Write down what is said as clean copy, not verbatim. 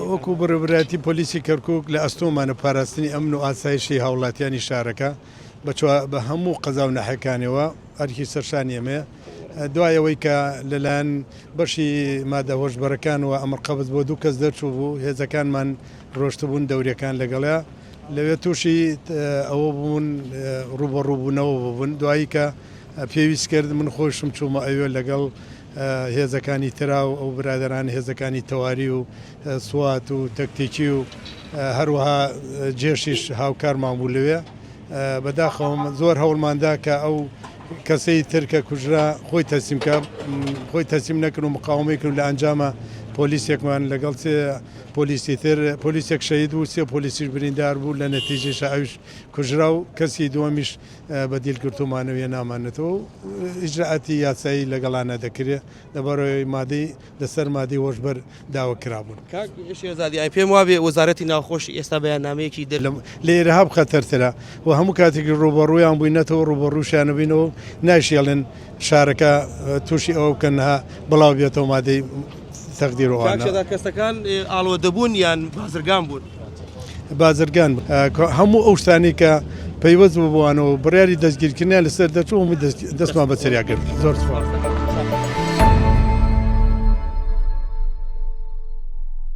وەکو بڕێوەبرایەتی پۆلیسی کەرکووک لە ئەستۆمانە پاراستنی ئەمن و ئاسایشی هاوڵاتیانی شارەکە بە هەموو قەزا و نەحەکانەوە ئەرکی سەرشانی ئەمەیە دوایەوەی کە لەلایەن بەشی مادە هۆشبەرەکانەوە ئەمر قەبز بۆ دوو کەس دەرچوو بوو هێزەکانمان ڕۆشتبوون دەوریەکان لەگەڵە لەوێ تووشی ئەوە بوون ڕوبەڕووبوونەوە بوون دوایی کە پێویست کرد من خۆشم چوومە ئەوێ لەگەڵ هێزەکانی ترا و ئەو برادران هێزەکانی تەواری و سوات و تەکتیکی و هەروەها جێشیش هاوکارمان بوو لەوێ بەداخەوم زۆر هەوڵماندا کە ئەو کەسەی ترکە کوژرا خۆی تەسلیم نەکرد و مقاومەیکرد لە ئەنجامە پۆلیسێکمان لەگەڵ پۆلیسی تر پۆلیسێک شەهید و سێ پۆلیسیش بریندار بوو لە نەتیجەش ئەوش کوژرا و کەسی دووەمیش بەدیلگرتومانەوەیە نامانێتەوە و ئیجراعاتی یاسایی لەگەڵانە دەکرێت لەبەرەوەی مادەی لەسەر مادەی هۆشبەر داوا کرابوون. شێزادی پێم وابێ وەزارەتی ناوخۆشی ئێستا بەیاننامەیەکی لێرە هەب خەتەرترە و هەموو کاتێکی ڕوبەڕوویان بووینەتەوە ڕوبەڕووشیانە بینەوە ناشێڵن شارەکە تووشی ئەو بکەنها بڵاو بێتەوە مادەی کەسەکان ئاڵۆ دەبوون یان بازرگان بوون بازرگان هەموو ئەو شتانی کە پەیوەست بووانەوە بڕیاری دەستگیرکردنیان لەسەر دەچوو دەستمان بەسەریا کرد زۆر سوپاس.